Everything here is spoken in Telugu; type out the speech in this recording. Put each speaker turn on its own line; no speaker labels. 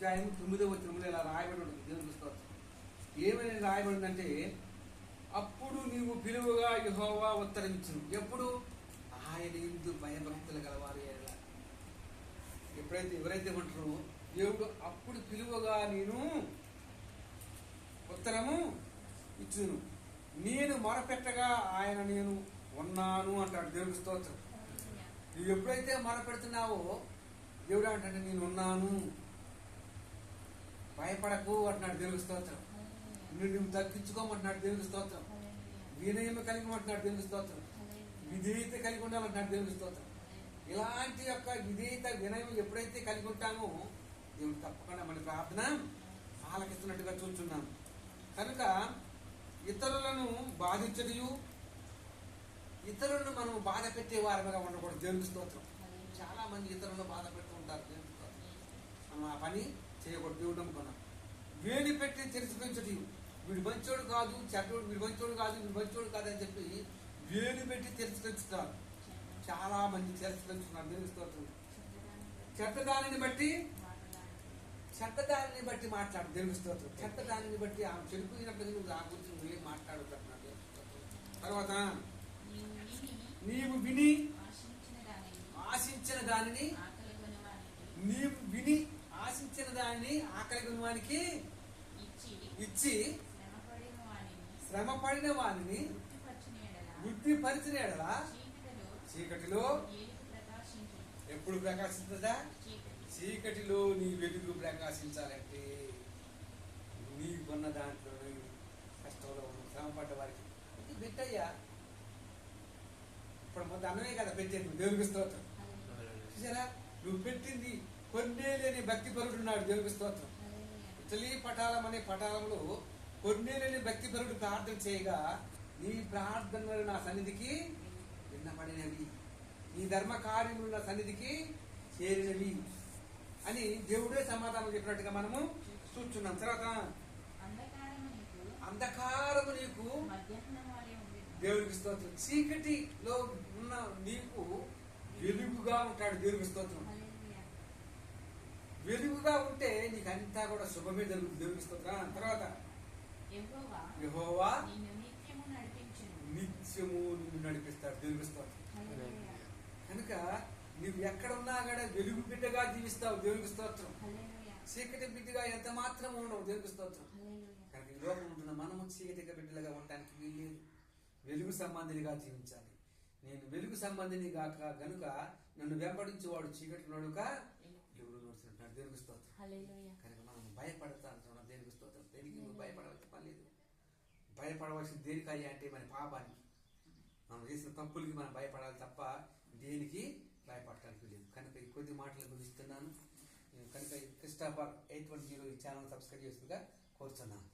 అధ్యాయం 9వ వచనంలో ఇలా రాయబడి ఉంటుంది. దేవునికి స్తోత్రం. ఏమని రాయబడిందంటే, అప్పుడు నీవు పిలువగా యెహోవా ఉత్తరమిచ్చును. ఎప్పుడు? ఆయన యందు భయభక్తులు గలవారు ఎప్పుడైతే ఎవరైతే ఉంటారో దేవుడు అప్పుడు పిలువగా నేను ఉత్తరము ఇచ్చును, నేను మొరపెట్టగా ఆయన నేను ఉన్నాను అంటాడు. దేవుడికి స్తోత్రం. నువ్వు ఎప్పుడైతే మొరపెడుతున్నావో దేవుడు అంటాడు నేను ఉన్నాను, భయపడకు అంటున్నాడు. దేవుడికి స్తోత్రం. నువ్వు తగ్గించుకోమంటున్నాడు. దేవుడికి స్తోత్రం. వినయం కలిగి ఉంటున్నాడు. దేవుడికి స్తోత్రం. విధేయత కలిగి ఉండాలంటున్నాడు. దేవుడికి స్తోత్రం. ఇలాంటి యొక్క విధేయత వినయం ఎప్పుడైతే కలిగి ఉంటామో దేవుడు తప్పకుండా మన ప్రార్థన ఆలకిస్తున్నట్టుగా చూస్తున్నాం. కనుక ఇతరులను బాధించడియు, ఇతరులను మనం బాధ పెట్టే వారిగా ఉండకూడదు. దేవుడికి స్తోత్రం. చాలా మంది ఇతరులను బాధ పెడుతూ ఉంటారు. దేవుడికి స్తోత్రం. మనం ఆ పని చేయకూడదు. దేవుడు నమ్ముకున్నాం. వేడి పెట్టి తెరిచిపించడు, వీడు మంచోడు కాదు, చెడ్డోడు, వీడు మంచోడు కాదు, వీడు మంచోడు కాదు అని చెప్పి వేలు పెట్టి తెరిచిపెంచుతారు. చాలా మంది తెరిచిపెంచుతున్నారు. దేవుడికి స్తోత్రం. చెడ్డదానిని బట్టి మాట్లాడు. దేవుడికి స్తోత్రం. చెడ్డదానిని బట్టి ఆమె చెడిపోయినప్పుడు నువ్వు ఆ గురించి నువ్వేం మాట్లాడుతున్నాడు. తర్వాత నీవు విని ఆశించిన దానిని ఆకలి కొనువానికి ఇచ్చి శ్రమపడిన వానిని వృద్ధిపరిచిన ఎడల చీకటిలో ఎప్పుడు ప్రకాశిస్తుందా? చీకటిలో నీ వెలుగు ప్రకాశించాలంటే నీకున్న దాంట్లో కష్టంలో శ్రమపడ్డ వారికి ఇది బిడ్డయ్యా. ఇప్పుడు మొత్తం అన్నమే కదా పెట్టేది. దేవునికి స్తోత్రం. చూసారా, నువ్వు పెట్టింది కొన్నేలేని భక్తి పరుడున్నాడు. దేవునికి స్తోత్రం. ఇటలీ పటాలం అనే పటాలంలో కొన్నేలేని భక్తి పరుడు ప్రార్థన చేయగా నీ ప్రార్థనలు నా సన్నిధికి విన్నపడినవి, నీ ధర్మ కార్యములు నా సన్నిధికి చేరినవి అని దేవుడే సమాధానం చెప్పినట్టుగా మనము చూస్తున్నాం. తర్వాత అంధకారము నీకు దేవునికి స్తోత్రం. చీకటిలో ఉన్న నీకు వెలుగుగా ఉంటాడు. దేవునికి స్తోత్రం. వెలుగుగా ఉంటే నీకు అంతా కూడా శుభమే జరుగుతుంది. దేవునికి స్తోత్రం. తర్వాత యెహోవా నిత్యము నిన్ను నడిపిస్తాడు. దేవునికి స్తోత్రం. కనుక నువ్వు ఎక్కడున్నా కూడా వెలుగు బిడ్డగా జీవిస్తావు. దేవునికి స్తోత్రం. చీకటి బిడ్డగా ఎంత మాత్రం ఉండవు. దేవునికి స్తోత్రం. కనుక ఈ లోకం ఉంటున్న మనము చీకటి బిడ్డలుగా ఉండటానికి వీల్లేదు. వెలుగు సంబంధినిగా జీవించాలి. నేను వెలుగు సంబంధిని గాక గనుక నన్ను వెంబడించేవాడు చీకటిలోడుక వెలుగులో నడుచుకుంటున్నాడు. దేవునికి స్తోత్రం. కనుక మనం భయపడతా అంటున్నాం. దేవునికి స్తోత్రం. దేనికి నువ్వు భయపడవలసిన పని లేదు. భయపడవలసిన దేనికయ్యా అంటే మన పాపానికి, మనం చేసిన తప్పులకి మనం భయపడాలి తప్ప దేనికి భయపడటానికి లేదు. కనుక ఈ కొద్ది మాటలు గురిస్తున్నాను. కనుక క్రిస్టోఫర్ 810 ఈ ఛానల్ సబ్స్క్రైబ్ చేస్తుందిగా కోరుతున్నాను.